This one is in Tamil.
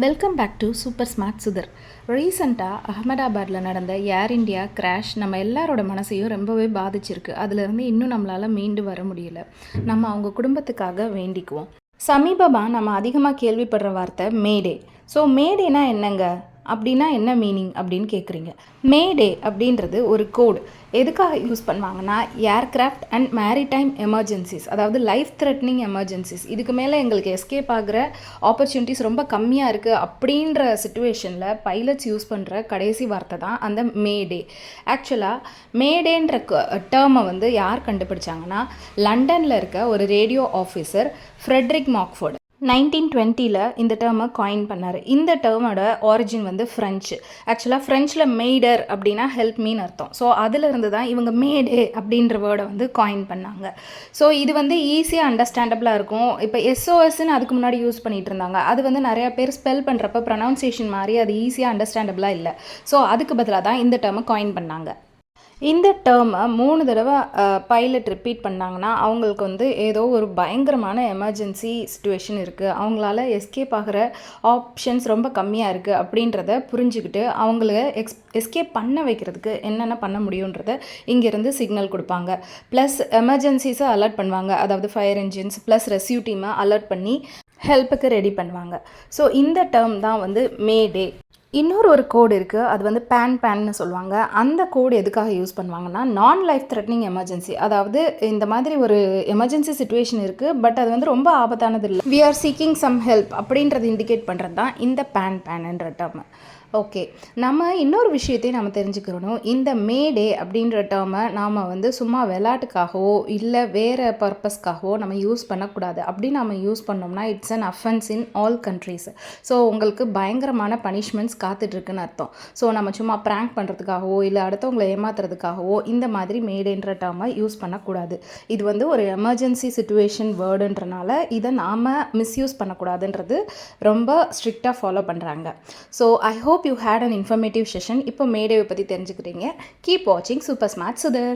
Welcome back to super smart Sudhar. ரீசெண்டாக அகமதாபாத்தில் நடந்த ஏர் இண்டியா கிராஷ் நம்ம எல்லாரோட மனசையும் ரொம்பவே பாதிச்சிருக்கு. அதிலிருந்து இன்னும் நம்மளால் மீண்டு வர முடியல. நம்ம அவங்க குடும்பத்துக்காக வேண்டிக்குவோம். சமீபமாக நம்ம அதிகமாக கேள்விப்படுற வார்த்தை மேடே. ஸோ மேடேனா என்னங்க அப்படின்னா என்ன மீனிங் அப்படின்னு கேட்குறீங்க. மேடே அப்படின்றது ஒரு கோடு. எதுக்காக யூஸ் பண்ணுவாங்கன்னா ஏர்க்ராஃப்ட் அண்ட் மேரிடைம் எமர்ஜென்சிஸ், அதாவது லைஃப் த்ரெட்னிங் எமர்ஜென்சிஸ், இதுக்கு மேலே எங்களுக்கு எஸ்கேப் ஆகிற ஆப்பர்ச்சுனிட்டிஸ் ரொம்ப கம்மியாக இருக்குது அப்படின்ற சுச்சுவேஷனில் பைலட்ஸ் யூஸ் பண்ணுற கடைசி வார்த்தை தான் அந்த மேடே. ஆக்சுவலாக மேடேன்ற டேர்மை வந்து யார் கண்டுபிடிச்சாங்கன்னா லண்டனில் இருக்க ஒரு ரேடியோ ஆஃபீஸர் ஃப்ரெட்ரிக் மாக்ஃபோர்டு 1920 இந்த டேர்மை காயின் பண்ணார். இந்த டேர்மோட ஆரிஜின் வந்து ஃப்ரெஞ்சு. ஆக்சுவலாக ஃப்ரெஞ்சில் மெய்டர் அப்படின்னா ஹெல்ப் மீன்னு அர்த்தம். ஸோ அதிலிருந்து தான் இவங்க மேடே அப்படின்ற வேர்டை வந்து காயின் பண்ணாங்க. ஸோ இது வந்து ஈஸியாக அண்டர்ஸ்டாண்டபிளாக இருக்கும். இப்போ எஸ்ஓஎஸ்ன்னு அதுக்கு முன்னாடி யூஸ் பண்ணிகிட்டு இருந்தாங்க. அது வந்து நிறையா பேர் ஸ்பெல் பண்ணுறப்ப ப்ரொனவுன்சியேஷன் மாதிரி அது ஈஸியாக அண்டர்ஸ்டாண்டபிளாக இல்லை. ஸோ அதுக்கு பதிலாக தான் இந்த டேர்மை காயின் பண்ணாங்க. இந்த டேர்மை 3 தடவை பைலட் ரிப்பீட் பண்ணாங்கன்னா அவங்களுக்கு வந்து ஏதோ ஒரு பயங்கரமான எமர்ஜென்சி சுச்சுவேஷன் இருக்குது, அவங்களால எஸ்கேப் ஆகிற ஆப்ஷன்ஸ் ரொம்ப கம்மியாக இருக்குது அப்படின்றத புரிஞ்சுக்கிட்டு அவங்கள எஸ்கேப் பண்ண வைக்கிறதுக்கு என்னென்ன பண்ண முடியுன்றத இங்கேருந்து சிக்னல் கொடுப்பாங்க. ப்ளஸ் எமர்ஜென்சிஸை அலர்ட் பண்ணுவாங்க. அதாவது ஃபயர் என்ஜின்ஸ் ப்ளஸ் ரெஸ்க்யூ டீமை அலர்ட் பண்ணி ஹெல்ப்புக்கு ரெடி பண்ணுவாங்க. ஸோ இந்த டேர்ம் தான் வந்து மேடே. இன்னொரு கோடு இருக்குது, அது வந்து பேன்னு சொல்லுவாங்க. அந்த கோடு எதுக்காக யூஸ் பண்ணுவாங்கன்னா நான் லைஃப் த்ரெட்னிங் எமர்ஜென்சி, அதாவது இந்த மாதிரி ஒரு எமர்ஜென்சி சுச்சுவேஷன் இருக்குது பட் அது வந்து ரொம்ப ஆபத்தானது இல்லை, we are seeking some help அப்படின்றது இண்டிகேட் பண்ணுறது தான் இந்த பேன்ன்ற டேர்மு. ஓகே, நம்ம இன்னொரு விஷயத்தையும் நம்ம தெரிஞ்சுக்கிறணும். இந்த மேடே அப்படின்ற டேர்மை நாம் வந்து சும்மா விளையாட்டுக்காகவோ இல்லை வேறு பர்பஸ்க்காகவோ நம்ம யூஸ் பண்ணக்கூடாது. அப்படி நம்ம யூஸ் பண்ணோம்னா it's an offence in all countries. So உங்களுக்கு பயங்கரமான பனிஷ்மெண்ட்ஸ் காத்துட்ருக்குன்னு அர்த்தம். ஸோ நம்ம சும்மா ப்ராங்க் பண்ணுறதுக்காகவோ இல்லை அடுத்தவங்களை ஏமாத்துறதுக்காகவோ இந்த மாதிரி மேடேன்ற டேர்மை யூஸ் பண்ணக்கூடாது. இது வந்து ஒரு எமர்ஜென்சி சுச்சுவேஷன் வேர்டுன்றனால இதை நாம் மிஸ்யூஸ் பண்ணக்கூடாதுன்றது ரொம்ப ஸ்ட்ரிக்டாக ஃபாலோ பண்ணுறாங்க. So I hope you had an informative session. இப்போ மேடேவை பற்றி தெரிஞ்சுக்கிறீங்க. Keep watching Super Smart Sudhar.